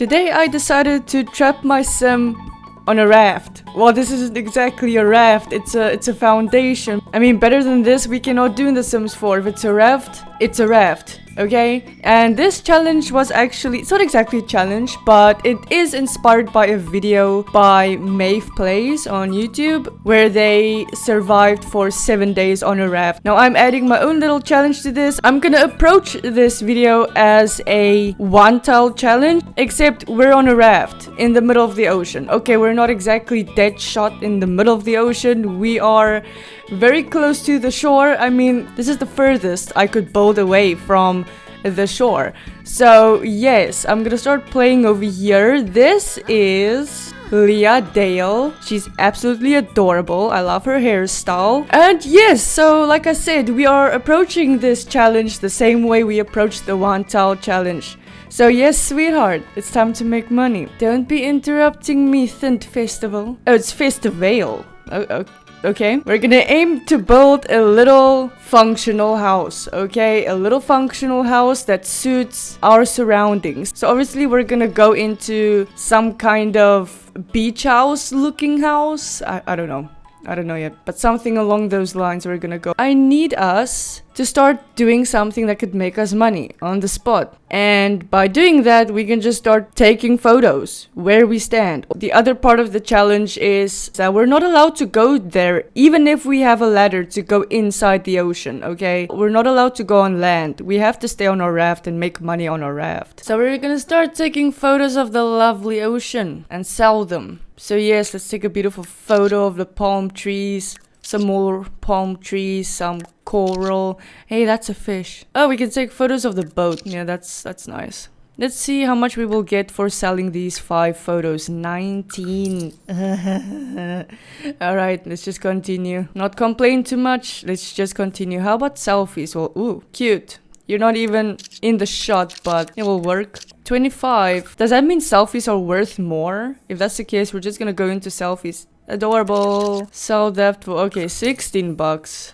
Today I decided to trap my sim on a raft. Well, this isn't exactly a raft, it's a foundation. I mean, better than this we cannot do in The Sims 4. If it's a raft, it's a raft. Okay, and this challenge was actually, it's not exactly a challenge, but it is inspired by a video by Maeve Plays on YouTube where they survived for 7 days on a raft. Now I'm adding my own little challenge to this. I'm gonna approach this video as a one-tile challenge, except we're on a raft in the middle of the ocean. Okay, we're not exactly dead shot in the middle of the ocean. We are very close to the shore. I mean, this is the furthest I could build away from the shore. So yes, I'm gonna start playing over here. This is Leah Dale. She's absolutely adorable. I love her hairstyle. And yes, so like I said, we are approaching this challenge the same way we approached the one tile challenge. So yes, sweetheart, it's time to make money. Don't be interrupting me, Thint Festival. Oh, it's Festival. Okay, we're gonna aim to build a little functional house, okay? A little functional house that suits our surroundings. So obviously we're gonna go into some kind of beach house looking house. I don't know. I don't know yet, but something along those lines we're gonna go. I need us to start doing something that could make us money on the spot. And by doing that, we can just start taking photos where we stand. The other part of the challenge is that we're not allowed to go there, even if we have a ladder to go inside the ocean, okay? We're not allowed to go on land. We have to stay on our raft and make money on our raft. So we're gonna start taking photos of the lovely ocean and sell them. So yes, let's take a beautiful photo of the palm trees. Some more palm trees, some coral. Hey, that's a fish. Oh, we can take photos of the boat. Yeah, that's nice. Let's see how much we will get for selling these 5 photos. 19. Alright, let's just continue. Not complain too much. Let's just continue. How about selfies? Well, ooh, cute. You're not even in the shot, but it will work. 25. Does that mean selfies are worth more? If that's the case, we're just gonna go into selfies. Adorable. Sell depth. Okay, 16 bucks.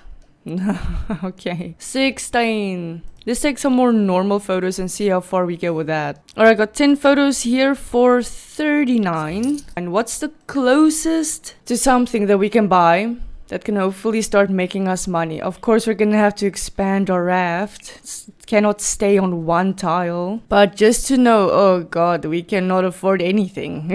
Okay. 16. Let's take some more normal photos and see how far we get with that. Alright, got 10 photos here for 39. And what's the closest to something that we can buy that can hopefully start making us money? Of course, we're gonna have to expand our raft. It cannot stay on one tile. But just to know, oh god, we cannot afford anything.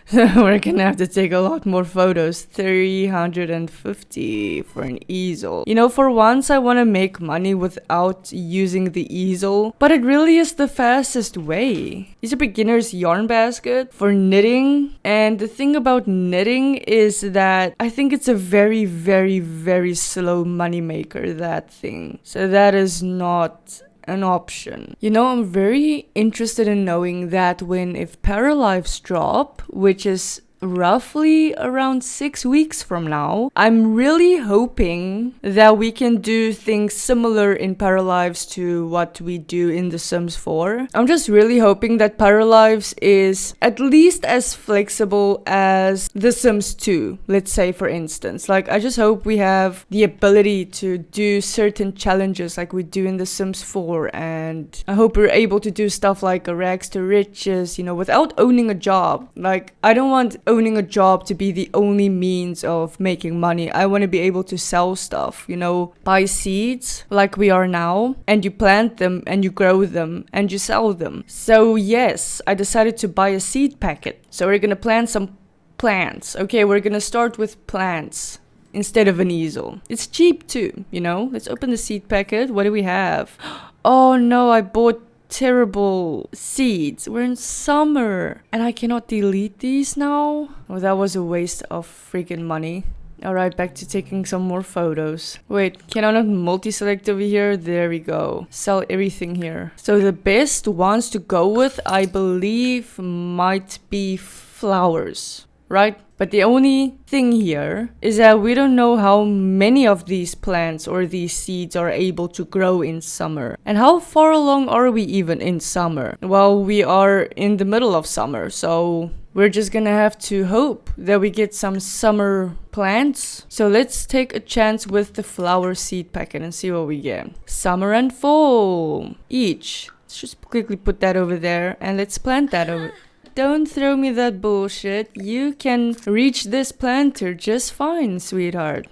So we're gonna have to take a lot more photos. 350 for an easel. You know, for once I want to make money without using the easel, but it really is the fastest way. It's a beginner's yarn basket for knitting, and the thing about knitting is that I think it's a very, very, very slow money maker, that thing. So that is not an option. You know, I'm very interested in knowing that if Paralives drop, which is roughly around 6 weeks from now, I'm really hoping that we can do things similar in Paralives to what we do in The Sims 4. I'm just really hoping that Paralives is at least as flexible as The Sims 2, let's say, for instance. Like, I just hope we have the ability to do certain challenges like we do in The Sims 4, and I hope we're able to do stuff like a rags to riches, you know, without owning a job. Like, I don't want owning a job to be the only means of making money. I want to be able to sell stuff, you know, buy seeds like we are now, and you plant them and you grow them and you sell them. So yes, I decided to buy a seed packet. So we're gonna plant some plants. Okay, we're gonna start with plants instead of an easel. It's cheap too, you know. Let's open the seed packet. What do we have? Oh no, I bought terrible seeds. We're in summer and I cannot delete these now. Oh, that was a waste of freaking money. Alright, back to taking some more photos. Wait, can I not multi-select over here? There we go. Sell everything here. So the best ones to go with, I believe, might be flowers, right? But the only thing here is that we don't know how many of these plants or these seeds are able to grow in summer. And how far along are we even in summer? Well, we are in the middle of summer, so we're just gonna have to hope that we get some summer plants. So let's take a chance with the flower seed packet and see what we get. Summer and fall each. Let's just quickly put that over there and let's plant that over. Don't throw me that bullshit. You can reach this planter just fine, sweetheart.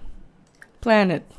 Plant it.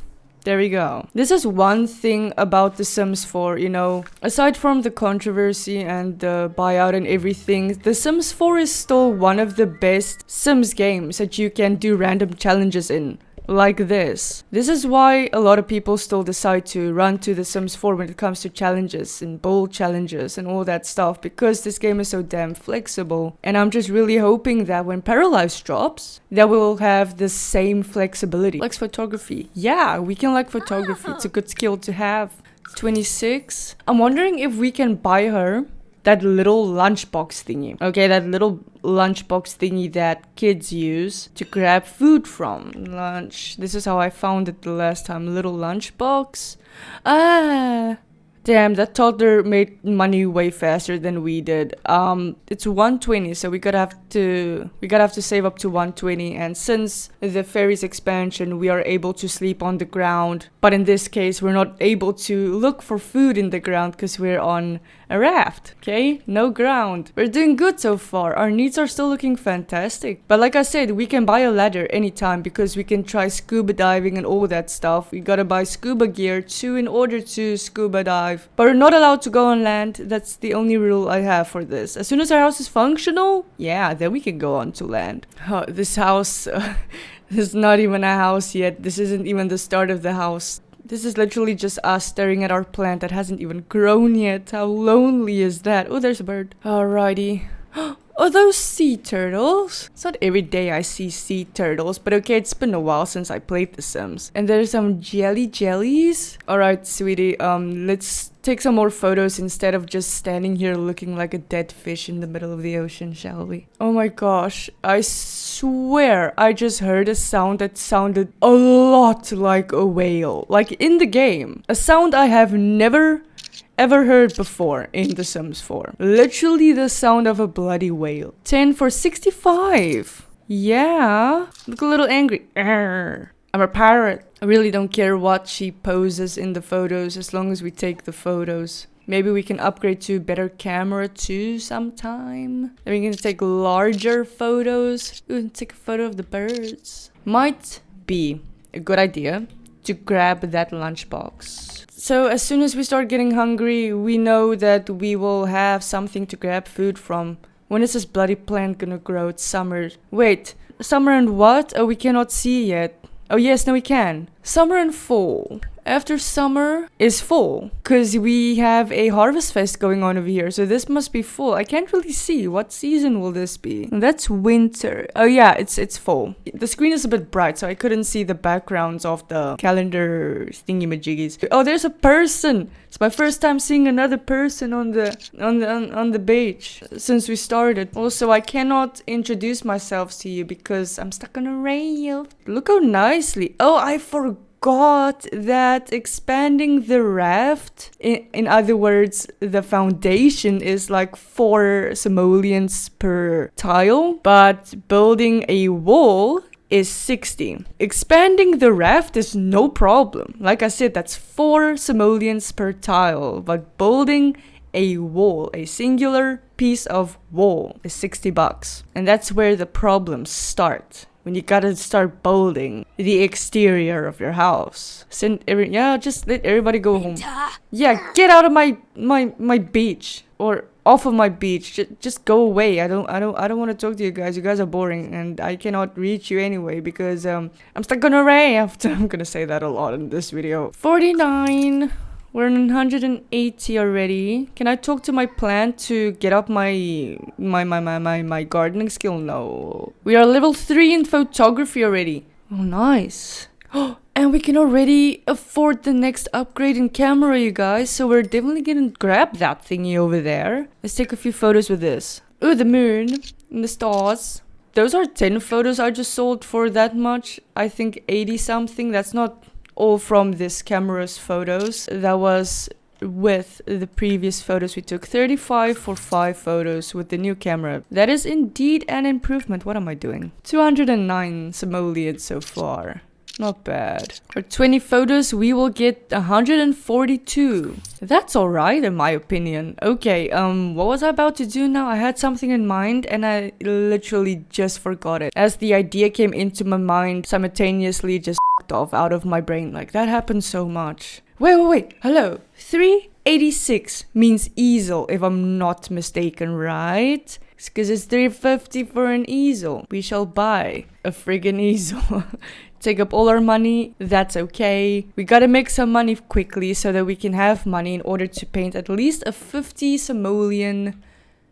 There we go. This is one thing about The Sims 4, you know, aside from the controversy and the buyout and everything, The Sims 4 is still one of the best Sims games that you can do random challenges in. Like this. This is why a lot of people still decide to run to The Sims 4 when it comes to challenges and bold challenges and all that stuff, because this game is so damn flexible. And I'm just really hoping that when Paralyze drops, that we'll have the same flexibility. Likes photography. Yeah, we can like photography. It's a good skill to have. 26. I'm wondering if we can buy her that little lunchbox thingy. Okay, that little lunchbox thingy that kids use to grab food from. Lunch. This is how I found it the last time. Little lunchbox. Ah. Damn, that toddler made money way faster than we did. It's 120, so we gotta have to save up to 120. And since the fairies expansion, we are able to sleep on the ground. But in this case, we're not able to look for food in the ground because we're on a raft. Okay, no ground. We're doing good so far. Our needs are still looking fantastic. But like I said, we can buy a ladder anytime because we can try scuba diving and all that stuff. We gotta buy scuba gear too in order to scuba dive. But we're not allowed to go on land. That's the only rule I have for this. As soon as our house is functional, yeah, then we can go on to land. Oh, this house is not even a house yet. This isn't even the start of the house. This is literally just us staring at our plant that hasn't even grown yet. How lonely is that? Oh, there's a bird. Alrighty. Are those sea turtles? It's not every day I see sea turtles, but okay, it's been a while since I played The Sims. And there's some jellies. Alright, sweetie, let's take some more photos instead of just standing here looking like a dead fish in the middle of the ocean, shall we? Oh my gosh, I swear I just heard a sound that sounded a lot like a whale. Like in the game. A sound I have never ever heard before in The Sims 4. Literally the sound of a bloody whale. 10 for 65. Yeah. Look a little angry. Arr. I'm a pirate. I really don't care what she poses in the photos as long as we take the photos. Maybe we can upgrade to a better camera too sometime. Then we can take larger photos. Ooh, take a photo of the birds. Might be a good idea to grab that lunchbox. So as soon as we start getting hungry, we know that we will have something to grab food from. When is this bloody plant gonna grow? It's summer. Wait, summer and what? Oh, we cannot see yet. Oh yes, no we can. Summer and fall. After summer is fall, because we have a harvest fest going on over here, so this must be fall. I can't really see. What season will this be? That's winter. Oh yeah, it's fall. The screen is a bit bright, so I couldn't see the backgrounds of the calendar thingy-majiggies. Oh, there's a person. It's my first time seeing another person on the beach since we started. Also, I cannot introduce myself to you because I'm stuck on a rail. Look how nicely. Oh, I forgot that expanding the raft, in other words, the foundation is like 4 simoleons per tile, but building a wall is 60. Expanding the raft is no problem. Like I said, that's 4 simoleons per tile, but building a wall, a singular piece of wall, is 60 bucks. And that's where the problems start. When you gotta start building the exterior of your house. Just let everybody go home. Yeah, get out of my beach, or off of my beach. Just go away. I don't want to talk to you guys. You guys are boring, and I cannot reach you anyway because I'm stuck on a raft. I'm gonna say that a lot in this video. 49. We're on 180 already. Can I talk to my plant to get up my gardening skill? No. We are level 3 in photography already. Oh, nice. And we can already afford the next upgrade in camera, you guys. So we're definitely gonna grab that thingy over there. Let's take a few photos with this. Ooh, the moon and the stars. Those are 10 photos I just sold for that much. I think 80 something. That's not all from this camera's photos. That was with the previous photos we took. 35 for 5 photos with the new camera. That is indeed an improvement. What am I doing? 209 simoleons so far. Not bad. For 20 photos, we will get 142. That's alright in my opinion. Okay, what was I about to do now? I had something in mind and I literally just forgot it. As the idea came into my mind, simultaneously just off out of my brain. Like, that happens so much. Wait. Hello. 386 means easel, if I'm not mistaken, right? Because it's 350 for an easel. We shall buy a friggin' easel. Take up all our money, that's okay. We gotta make some money quickly so that we can have money in order to paint at least a 50 simoleon.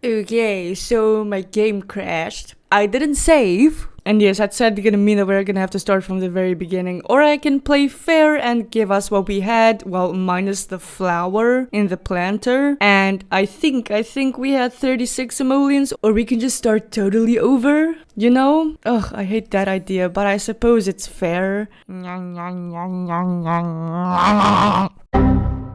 Okay, so my game crashed. I didn't save. And yes, that's gonna mean that we're gonna have to start from the very beginning. Or I can play fair and give us what we had, well, minus the flower in the planter. And I think we had 36 simoleons, or we can just start totally over, you know? Ugh, I hate that idea, but I suppose it's fair.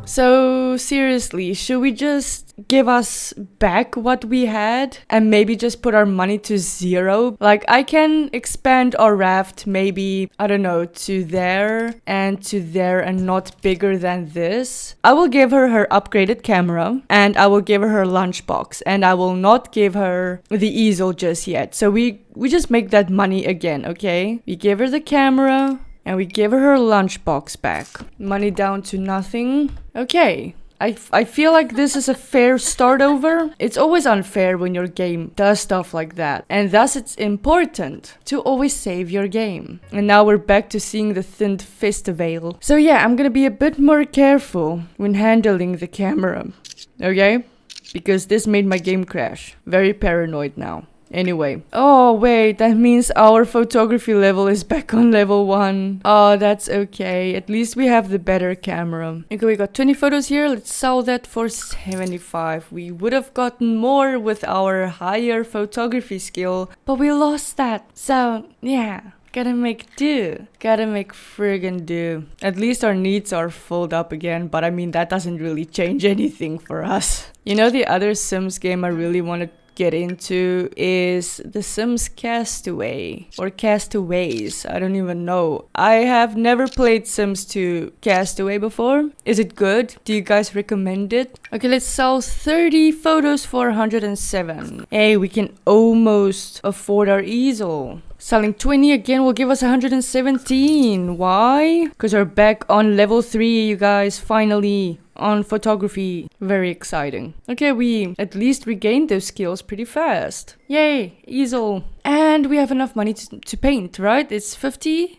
So seriously, should we just give us back what we had and maybe just put our money to 0? Like, I can expand our raft maybe, I don't know, to there and not bigger than this. I will give her her upgraded camera and I will give her her lunchbox and I will not give her the easel just yet. So we just make that money again, okay? We give her the camera. And we give her her lunchbox back. Money down to nothing. Okay. I feel like this is a fair start over. It's always unfair when your game does stuff like that. And thus it's important to always save your game. And now we're back to seeing the thinned festival. So yeah, I'm gonna be a bit more careful when handling the camera. Okay? Because this made my game crash. Very paranoid now. Anyway. Oh, wait, that means our photography level is back on level 1. Oh, that's okay. At least we have the better camera. Okay, we got 20 photos here. Let's sell that for 75. We would have gotten more with our higher photography skill, but we lost that. So, yeah. Gotta make do. Gotta make friggin' do. At least our needs are filled up again, but I mean, that doesn't really change anything for us. You know, the other Sims game I really want to get into is The Sims Castaway or Castaways. I don't even know. I have never played Sims 2 Castaway before. Is it good? Do you guys recommend it? Okay, let's sell 30 photos for 107. Hey, we can almost afford our easel. Selling 20 again will give us 117. Why? Because we're back on level 3, you guys, finally. On photography. Very exciting. Okay, we at least regained those skills pretty fast. Yay, easel. And we have enough money to paint, right? It's 50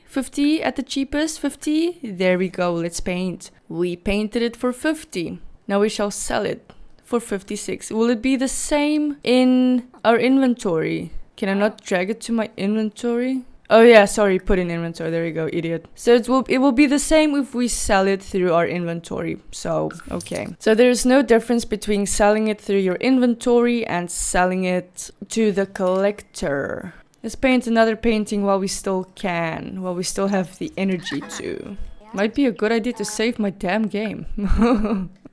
at the cheapest, 50. There we go, let's paint. We painted it for 50. Now we shall sell it for 56. Will it be the same in our inventory? Can I not drag it to my inventory? Oh yeah, sorry, put in inventory. There you go, idiot. So it will be the same if we sell it through our inventory. So, okay. So there's no difference between selling it through your inventory and selling it to the collector. Let's paint another painting while we still can, while we still have the energy to. Might be a good idea to save my damn game.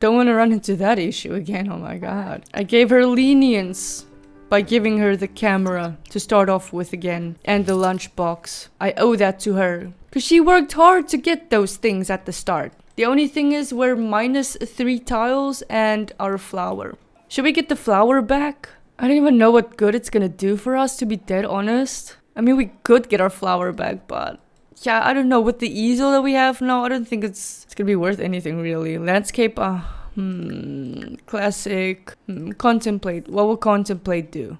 Don't want to run into that issue again, oh my god. I gave her lenience by giving her the camera to start off with again, and the lunchbox. I owe that to her, because she worked hard to get those things at the start. The only thing is we're minus 3 tiles and our flower. Should we get the flower back? I don't even know what good it's gonna do for us, to be dead honest. I mean, we could get our flower back, but yeah, I don't know. With the easel that we have now, I don't think it's gonna be worth anything really. Landscape, classic. Contemplate. What will contemplate do?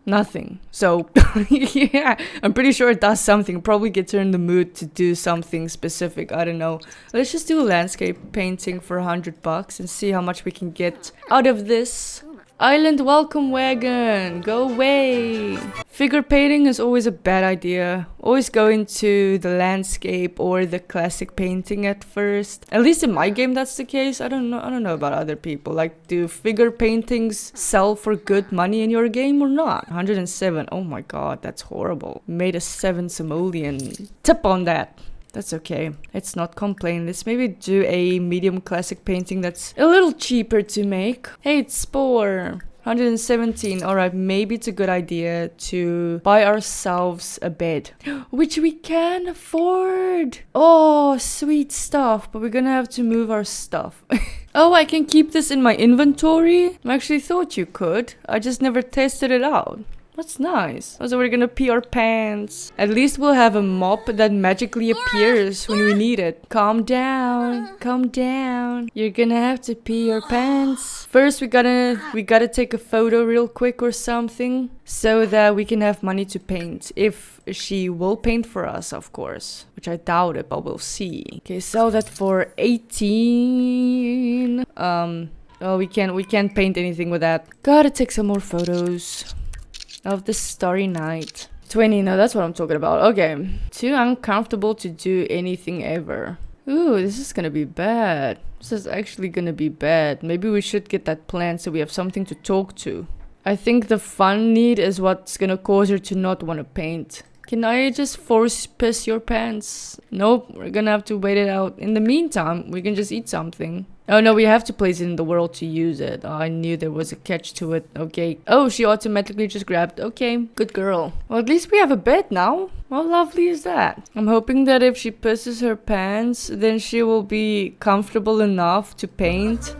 Nothing. So, yeah, I'm pretty sure it does something. Probably gets her in the mood to do something specific. I don't know. Let's just do a landscape painting for $100 and see how much we can get out of this. Island welcome wagon, go away. Figure painting is always a bad idea. Always go into the landscape or the classic painting at first. At least in my game that's the case. I don't know about other people. Like, do figure paintings sell for good money in your game or not? 107. Oh my god, that's horrible. Made a 7 simoleon. Tip on that. That's okay. Let's not complain. Let's maybe do a medium classic painting that's a little cheaper to make. Hey, it's Spore. 117. Alright, maybe it's a good idea to buy ourselves a bed. Which we can afford. Oh, sweet stuff. But we're gonna have to move our stuff. Oh, I can keep this in my inventory? I actually thought you could. I just never tested it out. That's nice. Also, we're gonna pee our pants. At least we'll have a mop that magically appears when we need it. Calm down. Calm down. You're gonna have to pee your pants. First, we gotta take a photo real quick or something so that we can have money to paint. If she will paint for us, of course. Which I doubt it, but we'll see. Okay, sell that for 18. Oh, we can't paint anything with that. Gotta take some more photos of the starry night. 20, no, that's what I'm talking about. Okay. Too uncomfortable to do anything ever. Ooh, this is gonna be bad. This is actually gonna be bad. Maybe we should get that plan so we have something to talk to. I think the fun need is what's gonna cause her to not want to paint. Can I just force piss your pants? Nope, we're gonna have to wait it out. In the meantime, we can just eat something. Oh no, we have to place it in the world to use it. Oh, I knew there was a catch to it. Okay. Oh, she automatically just grabbed. Okay, good girl. Well, at least we have a bed now. How lovely is that? I'm hoping that if she pisses her pants, then she will be comfortable enough to paint.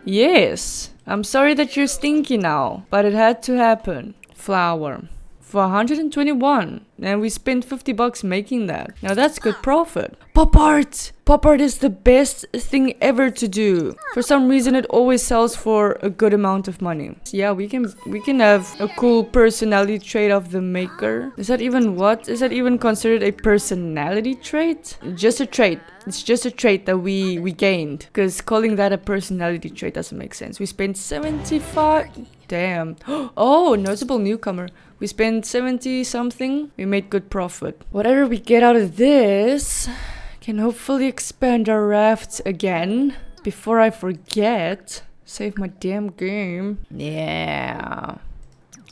Yes. I'm sorry that you're stinky now, but it had to happen. Flour. For 121, and we spent 50 bucks making that. Now that's good profit. Pop art! Pop art is the best thing ever to do. For some reason it always sells for a good amount of money. Yeah, we can have a cool personality trait of the maker. Is that even what? Is that even considered a personality trait? Just a trait. It's just a trait that we gained. Because calling that a personality trait doesn't make sense. We spent 75. Damn. Oh, notable newcomer. We spent 70 something. We made good profit. Whatever we get out of this can hopefully expand our raft again. Before I forget. Save my damn game. Yeah.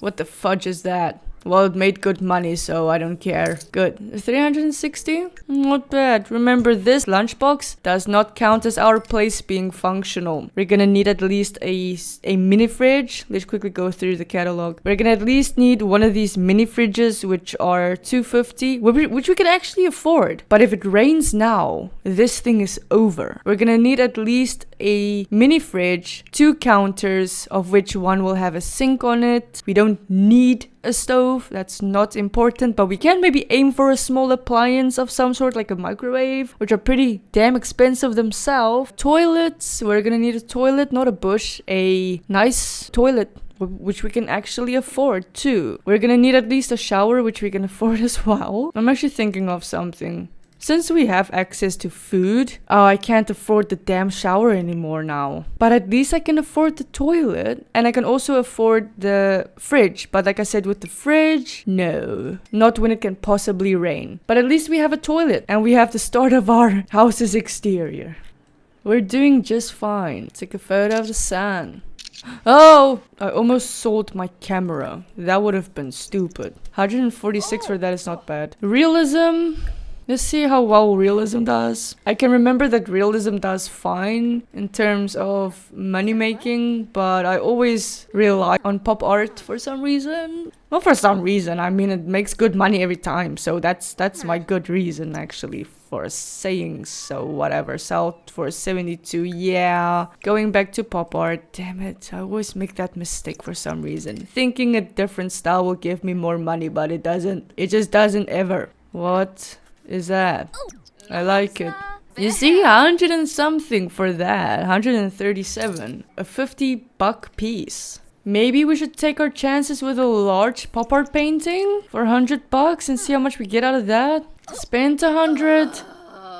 What the fudge is that? Well, it made good money, so I don't care. Good. 360? Not bad. Remember, this lunchbox does not count as our place being functional. We're gonna need at least a mini fridge. Let's quickly go through the catalog. We're gonna at least need one of these mini fridges, which are 250, which we can actually afford. But if it rains now, this thing is over. We're gonna need at least a mini fridge, 2 counters, of which one will have a sink on it. We don't need a stove, that's not important, but we can maybe aim for a small appliance of some sort, like a microwave, which are pretty damn expensive themselves. Toilets, we're gonna need a toilet, not a bush, a nice toilet, which we can actually afford too. We're gonna need at least a shower, which we can afford as well. I'm actually thinking of something. Since we have access to food, oh, I can't afford the damn shower anymore now. But at least I can afford the toilet, and I can also afford the fridge. But like I said, with the fridge, no. Not when it can possibly rain. But at least we have a toilet, and we have the start of our house's exterior. We're doing just fine. Take a photo of the sun. Oh, I almost sold my camera. That would have been stupid. 146 for that is not bad. Realism. Let's see how well realism does. I can remember that realism does fine in terms of money making, but I always rely on pop art for some reason. Not for some reason, I mean it makes good money every time, so that's my good reason actually for saying so. Whatever, sell for 72, yeah. Going back to pop art, damn it, I always make that mistake for some reason. Thinking a different style will give me more money, but it doesn't. It just doesn't ever. What is that? I like it. You see, 100 and something for that. 137. A 50 buck piece. Maybe we should take our chances with a large pop art painting for 100 bucks and see how much we get out of that. Spent 100.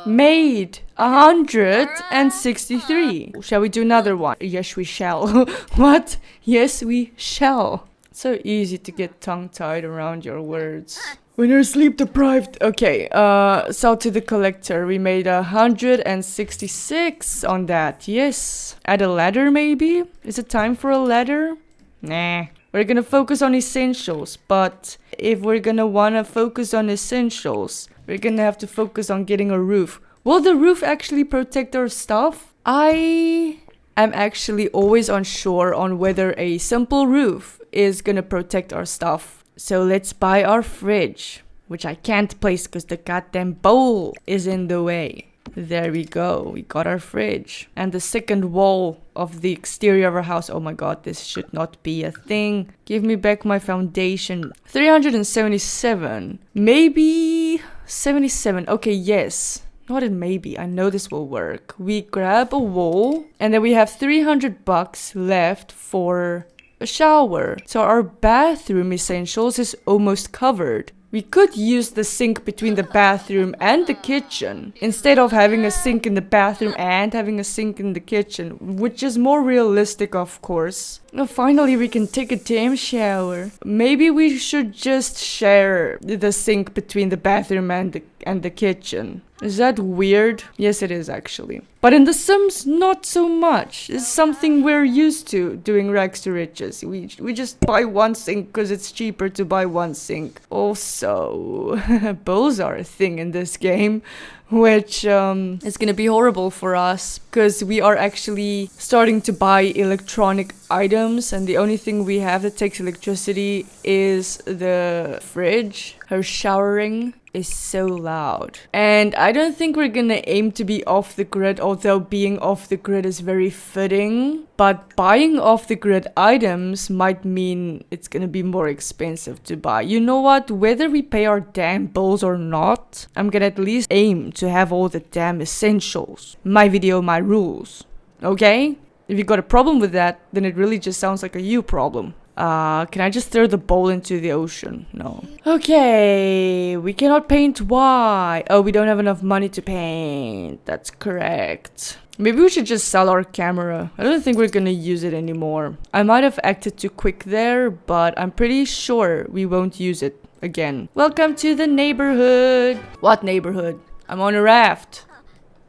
Made 163. Shall we do another one? Yes, we shall. What? Yes, we shall. So easy to get tongue-tied around your words. When you're sleep deprived. Okay, sell to the collector. We made 166 on that. Yes. Add a ladder maybe? Is it time for a ladder? Nah. We're gonna focus on essentials. But if we're gonna wanna focus on essentials, we're gonna have to focus on getting a roof. Will the roof actually protect our stuff? I I'm actually always unsure on whether a simple roof is gonna protect our stuff. So let's buy our fridge, which I can't place because the goddamn bowl is in the way. There we go. We got our fridge. And the second wall of the exterior of our house. Oh my god, this should not be a thing. Give me back my foundation. 377. Maybe 77. Okay, yes. Not in maybe. I know this will work. We grab a wall and then we have $300 left for a shower. So our bathroom essentials is almost covered. We could use the sink between the bathroom and the kitchen instead of having a sink in the bathroom and having a sink in the kitchen, which is more realistic, of course. Now, finally, we can take a damn shower. Maybe we should just share the sink between the bathroom and the kitchen. Is that weird? Yes, it is actually. But in The Sims, not so much. It's something we're used to doing rags to riches. We just buy one sink because it's cheaper to buy one sink. Also, bowls are a thing in this game, which is gonna be horrible for us because we are actually starting to buy electronic items, and the only thing we have that takes electricity is the fridge. Her showering is so loud, and I don't think we're gonna aim to be off the grid, although being off the grid is very fitting. But buying off the grid items might mean it's gonna be more expensive to buy. You know what? Whether we pay our damn bills or not, I'm gonna at least aim to have all the damn essentials. My video, my rules. Okay? If you got a problem with that, then it really just sounds like a you problem. Can I just throw the bowl into the ocean? No. Okay, we cannot paint. Why? Oh, we don't have enough money to paint. That's correct. Maybe we should just sell our camera. I don't think we're gonna use it anymore. I might have acted too quick there, but I'm pretty sure we won't use it again. Welcome to the neighborhood. What neighborhood? I'm on a raft.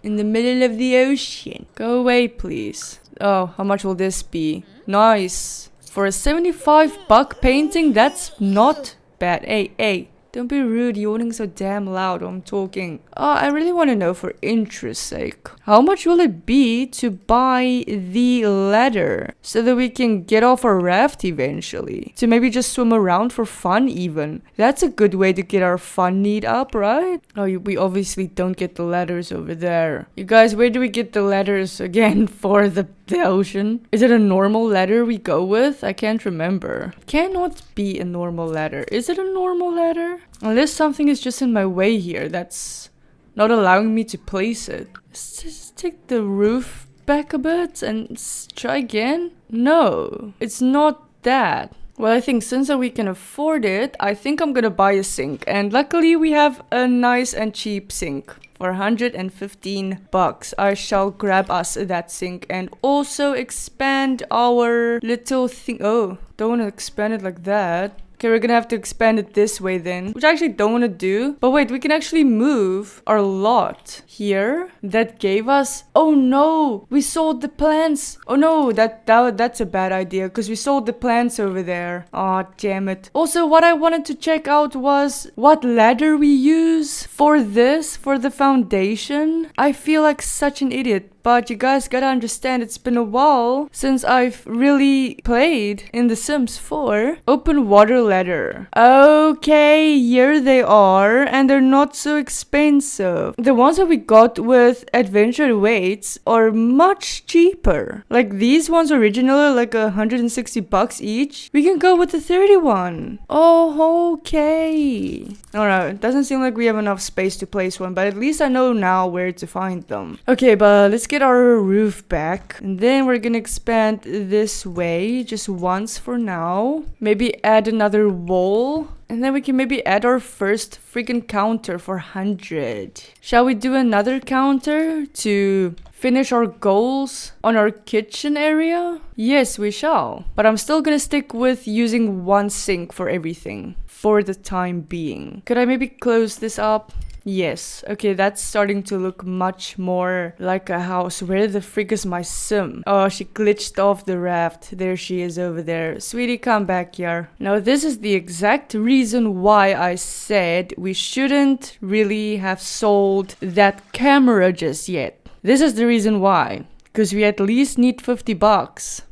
In the middle of the ocean. Go away, please. Oh, how much will this be? Nice. For a $75 painting, that's not bad. Hey, don't be rude, yawning so damn loud while I'm talking. I really want to know for interest's sake. How much will it be to buy the ladder so that we can get off our raft eventually? To maybe just swim around for fun even. That's a good way to get our fun need up, right? Oh, we obviously don't get the ladders over there. You guys, where do we get the ladders again for the ocean? Is it a normal ladder we go with? I can't remember. It cannot be a normal ladder. Is it a normal ladder? Unless something is just in my way here that's not allowing me to place it. Let's just take the roof back a bit and try again. No, it's not that. Well, I think since we can afford it, I think I'm gonna buy a sink. And luckily we have a nice and cheap sink. For $115. I shall grab us that sink and also expand our little thing. Oh, don't want to expand it like that. Okay, we're gonna have to expand it this way then, which I actually don't want to do. But wait, we can actually move our lot here. That gave us... Oh no, we sold the plants. Oh no, that's a bad idea because we sold the plants over there. Oh, damn it. Also, what I wanted to check out was what ladder we use for this, for the foundation. I feel like such an idiot. But you guys gotta understand, it's been a while since I've really played in The Sims 4. Open water ladder. Okay, here they are, and they're not so expensive. The ones that we got with adventure weights are much cheaper. Like these ones originally like $160 each. We can go with the 31. Oh, okay. I don't know, it doesn't seem like we have enough space to place one, but at least I know now where to find them. Okay, but let's get our roof back, and then we're gonna expand this way just once for now. Maybe add another wall, and then we can maybe add our first freaking counter for 100. Shall we do another counter to finish our goals on our kitchen area? Yes, we shall. But I'm still gonna stick with using one sink for everything for the time being. Could I maybe close this up? Yes. Okay, that's starting to look much more like a house. Where the frick is my sim? Oh, she glitched off the raft. There she is over there. Sweetie, come back here. Now, this is the exact reason why I said we shouldn't really have sold that camera just yet. This is the reason why. because we at least need 50 bucks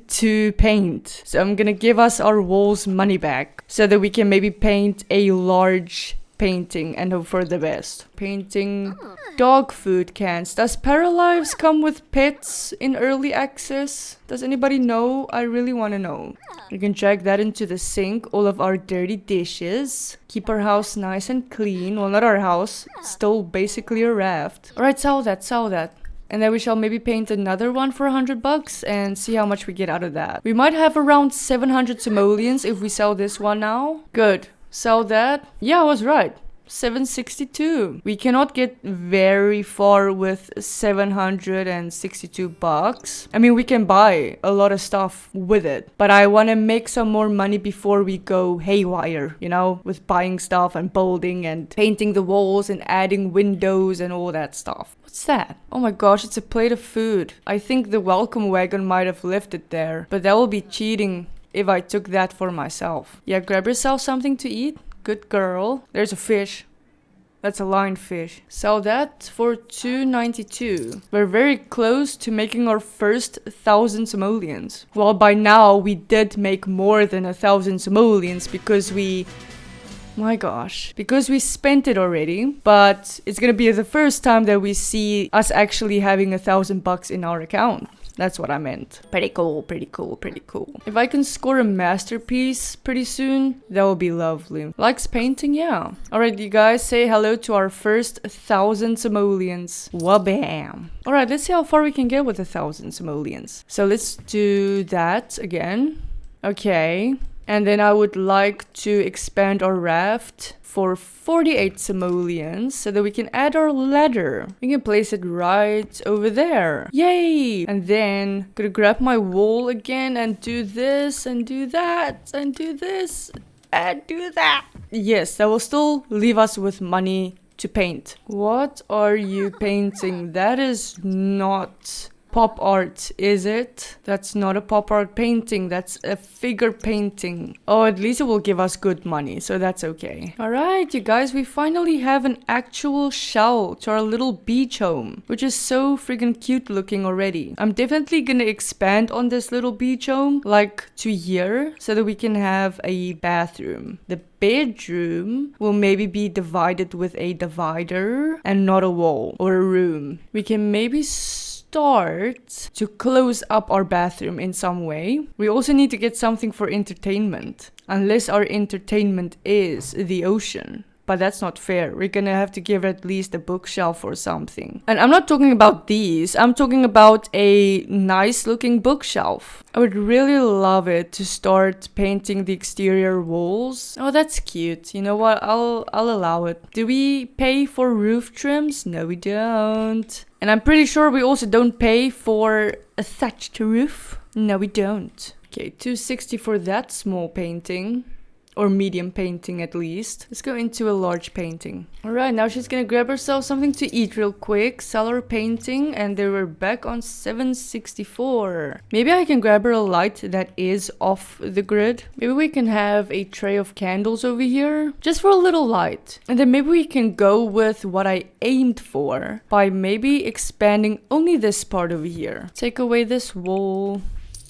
to paint. So I'm gonna give us our walls money back so that we can maybe paint a large painting and hope for the best. Painting dog food cans. Does Paralives come with pets in early access? Does anybody know? I really want to know. We can drag that into the sink, all of our dirty dishes. Keep our house nice and clean. Well, not our house, still basically a raft. Alright, sell that. And then we shall maybe paint another one for 100 bucks and see how much we get out of that. We might have around 700 simoleons if we sell this one now. Good. Sell that. Yeah, I was right. 762. We cannot get very far with 762 bucks. I mean, we can buy a lot of stuff with it, but I want to make some more money before we go haywire, you know, with buying stuff and building and painting the walls and adding windows and all that stuff. What's that? Oh my gosh, it's a plate of food. I think the welcome wagon might have left it there, but that will be cheating if I took that for myself. Yeah, grab yourself something to eat. Good girl. There's a fish. That's a lionfish. Sell that for 292. We're very close to making our first 1,000 simoleons. Well, by now we did make more than 1,000 simoleons because we... My gosh. Because we spent it already. But it's gonna be the first time that we see us actually having 1,000 bucks in our account. That's what I meant. Pretty cool. If I can score a masterpiece pretty soon, that will be lovely. Likes painting? Yeah. Alright, you guys, say hello to our first 1,000 simoleons. Wabam. Alright, let's see how far we can get with 1,000 simoleons. So let's do that again. Okay. And then I would like to expand our raft for 48 simoleons so that we can add our ladder. We can place it right over there. Yay! And then gonna grab my wall again and do this and do that and do this and do that. Yes, that will still leave us with money to paint. What are you painting? That is not pop art, is it? That's not a pop art painting, that's a figure painting. Oh, at least it will give us good money, so that's okay. Alright, you guys, we finally have an actual shell to our little beach home, which is so friggin' cute looking already. I'm definitely gonna expand on this little beach home, like to here, so that we can have a bathroom. The bedroom will maybe be divided with a divider and not a wall or a room. We can maybe start to close up our bathroom in some way. We also need to get something for entertainment, unless our entertainment is the ocean. But that's not fair. We're gonna have to give at least a bookshelf or something. And I'm not talking about these. I'm talking about a nice looking bookshelf. I would really love it to start painting the exterior walls. Oh, that's cute. You know what? I'll allow it. Do we pay for roof trims? No, we don't. And I'm pretty sure we also don't pay for a thatched roof. No, we don't. Okay, 260 for that small painting. Or medium painting at least. Let's go into a large painting. Alright, now she's gonna grab herself something to eat real quick. Sell her painting and they were back on 764. Maybe I can grab her a light that is off the grid. Maybe we can have a tray of candles over here. Just for a little light. And then maybe we can go with what I aimed for. By maybe expanding only this part over here. Take away this wall.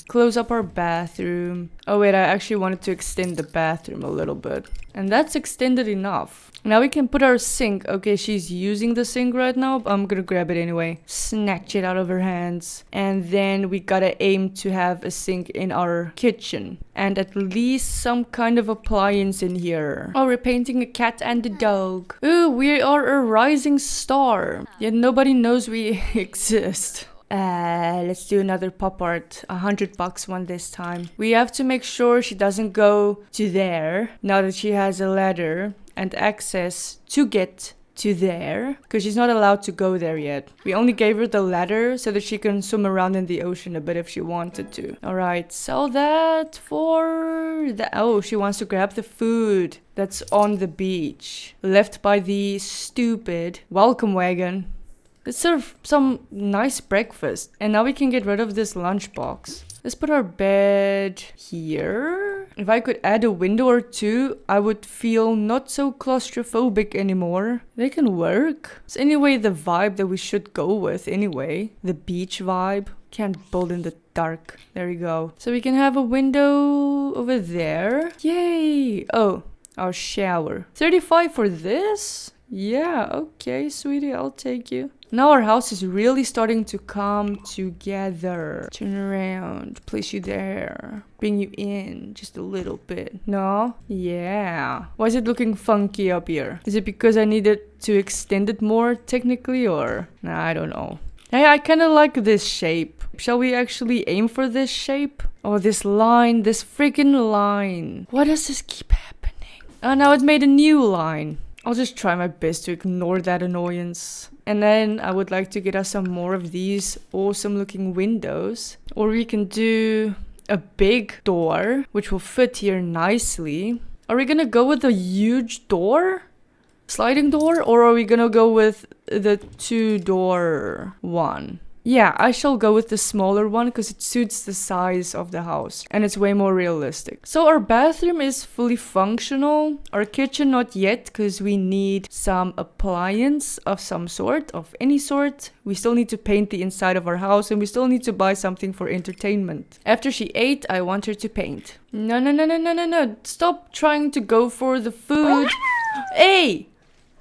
Close up our bathroom. Oh wait, I actually wanted to extend the bathroom a little bit. And that's extended enough. Now we can put our sink. Okay, she's using the sink right now, but I'm gonna grab it anyway. Snatch it out of her hands. And then we gotta aim to have a sink in our kitchen. And at least some kind of appliance in here. Oh, we're painting a cat and a dog. Ooh, we are a rising star. Yet nobody knows we exist. Let's do another pop art. 100 bucks one this time. We have to make sure she doesn't go to there now that she has a ladder and access to get to there, because she's not allowed to go there yet. We only gave her the ladder so that she can swim around in the ocean a bit if she wanted to. Alright, sell that for the... Oh, she wants to grab the food that's on the beach, left by the stupid welcome wagon. Let's serve some nice breakfast. And now we can get rid of this lunchbox. Let's put our bed here. If I could add a window or two, I would feel not so claustrophobic anymore. They can work. It's anyway the vibe that we should go with anyway. The beach vibe. Can't build in the dark. There you go. So we can have a window over there. Yay! Oh, our shower. 35 for this? Yeah, okay, sweetie, I'll take you. Now our house is really starting to come together. Turn around, place you there, bring you in just a little bit. No? Yeah. Why is it looking funky up here? Is it because I needed to extend it more technically or? Nah, I don't know. Hey, I kind of like this shape. Shall we actually aim for this shape? Oh, this line, this freaking line. Why does this keep happening? Oh, now it made a new line. I'll just try my best to ignore that annoyance. And then I would like to get us some more of these awesome looking windows. Or we can do a big door, which will fit here nicely. Are we gonna go with a huge door? Sliding door? Or are we gonna go with the 2-door one? Yeah, I shall go with the smaller one because it suits the size of the house and it's way more realistic. So our bathroom is fully functional. Our kitchen not yet because we need some appliance of some sort, of any sort. We still need to paint the inside of our house and we still need to buy something for entertainment. After she ate, I want her to paint. No, no, no, no, no, no, no. Stop trying to go for the food. Hey!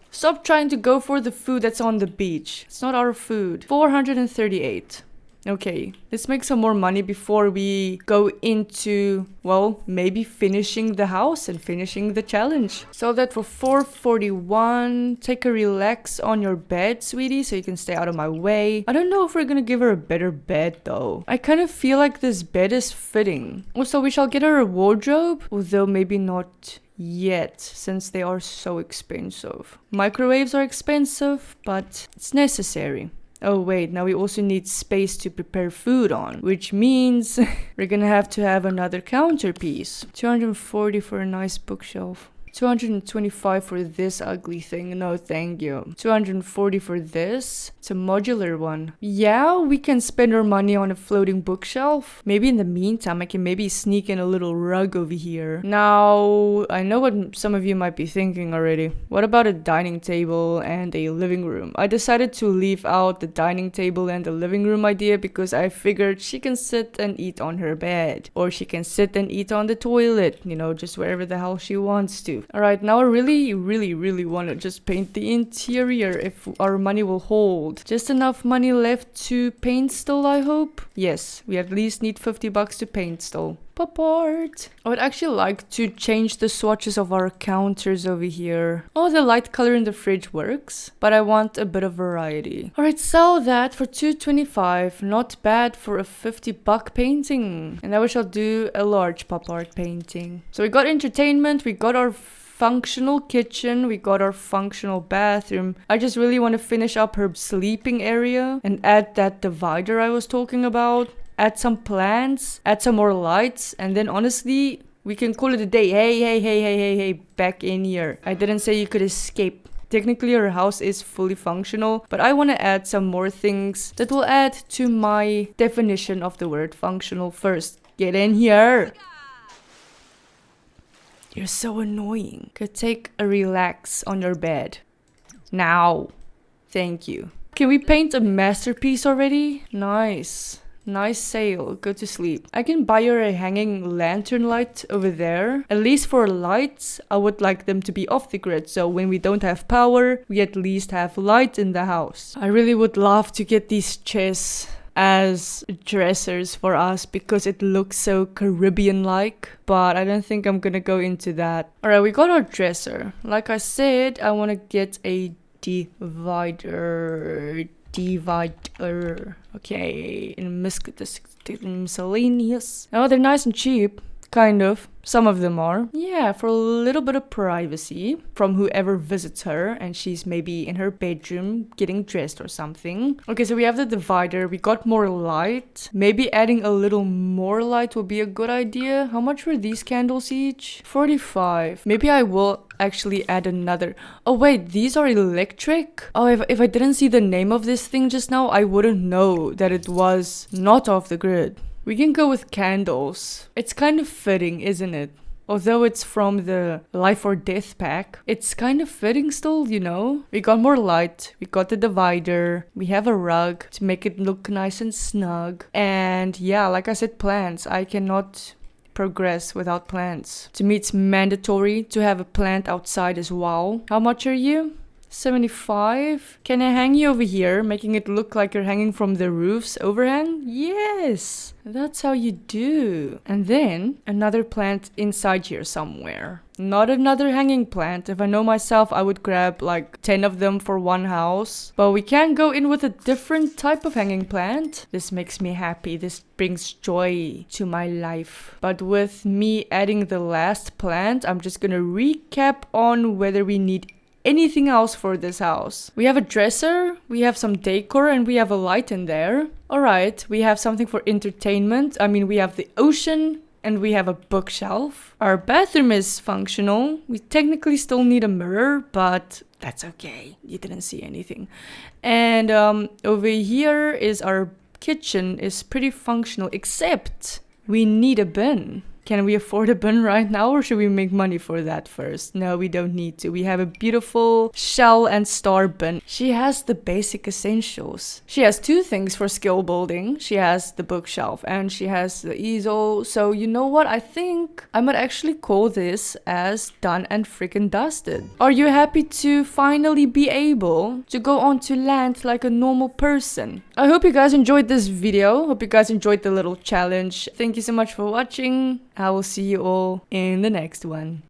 Stop trying to go for the food that's on the beach. It's not our food. 438. Okay, let's make some more money before we go into, well, maybe finishing the house and finishing the challenge. So that for 441, take a relax on your bed, sweetie, so you can stay out of my way. I don't know if we're gonna give her a better bed, though. I kind of feel like this bed is fitting. Also, we shall get her a wardrobe, although maybe not yet, since they are so expensive. Microwaves are expensive, but it's necessary. Oh wait, now we also need space to prepare food on, which means we're gonna have to have another counter piece. 240 for a nice bookshelf. 225 for this ugly thing. No, thank you. 240 for this. It's a modular one. Yeah, we can spend our money on a floating bookshelf. Maybe in the meantime, I can maybe sneak in a little rug over here. Now, I know what some of you might be thinking already. What about a dining table and a living room? I decided to leave out the dining table and the living room idea because I figured she can sit and eat on her bed. Or she can sit and eat on the toilet. You know, just wherever the hell she wants to. Alright, now I really want to just paint the interior if our money will hold. Just enough money left to paint still, I hope? Yes, we at least need 50 bucks to paint still. Pop art. I would actually like to change the swatches of our counters over here. Oh, the light color in the fridge works, but I want a bit of variety. Alright, sell that for 225. Not bad for a 50 buck painting. And now we shall do a large pop art painting. So we got entertainment, we got our functional kitchen, we got our functional bathroom. I just really want to finish up her sleeping area and add that divider I was talking about. Add some plants, add some more lights, and then honestly, we can call it a day. Hey, back in here. I didn't say you could escape. Technically, our house is fully functional, but I want to add some more things that will add to my definition of the word functional first. Get in here. You're so annoying. Could take a relax on your bed. Now. Thank you. Can we paint a masterpiece already? Nice. Nice sail. Go to sleep. I can buy her a hanging lantern light over there. At least for lights, I would like them to be off the grid. So when we don't have power, we at least have light in the house. I really would love to get these chests as dressers for us because it looks so Caribbean-like, but I don't think I'm gonna go into that. Alright, we got our dresser. Like I said, I want to get a divider. Okay, in miscellaneous. Oh, they're nice and cheap. Kind of. Some of them are. Yeah, for a little bit of privacy from whoever visits her and she's maybe in her bedroom getting dressed or something. Okay, so we have the divider. We got more light. Maybe adding a little more light will be a good idea. How much were these candles each? 45. Maybe I will actually add another. Oh wait, these are electric? Oh, if I didn't see the name of this thing just now, I wouldn't know that it was not off the grid. We can go with candles. It's kind of fitting, isn't it? Although it's from the Life or Death pack, it's kind of fitting still, you know? We got more light, we got the divider, we have a rug to make it look nice and snug. And yeah, like I said, plants. I cannot progress without plants. To me, it's mandatory to have a plant outside as well. How much are you? 75. Can I hang you over here, making it look like you're hanging from the roof's overhang? Yes, that's how you do. And then another plant inside here somewhere. Not another hanging plant. If I know myself, I would grab like 10 of them for one house. But we can go in with a different type of hanging plant. This makes me happy. This brings joy to my life. But with me adding the last plant, I'm just gonna recap on whether we need anything else for this house. We have a dresser, we have some decor, and we have a light in there. Alright, we have something for entertainment. I mean, we have the ocean and we have a bookshelf. Our bathroom is functional. We technically still need a mirror, but that's okay. You didn't see anything. And over here is our kitchen. Is pretty functional, except we need a bin. Can we afford a bin right now, or should we make money for that first? No, we don't need to. We have a beautiful shell and star bin. She has the basic essentials. She has two things for skill building. She has the bookshelf and she has the easel. So you know what? I think I might actually call this as done and freaking dusted. Are you happy to finally be able to go onto land like a normal person? I hope you guys enjoyed this video. Hope you guys enjoyed the little challenge. Thank you so much for watching. I will see you all in the next one.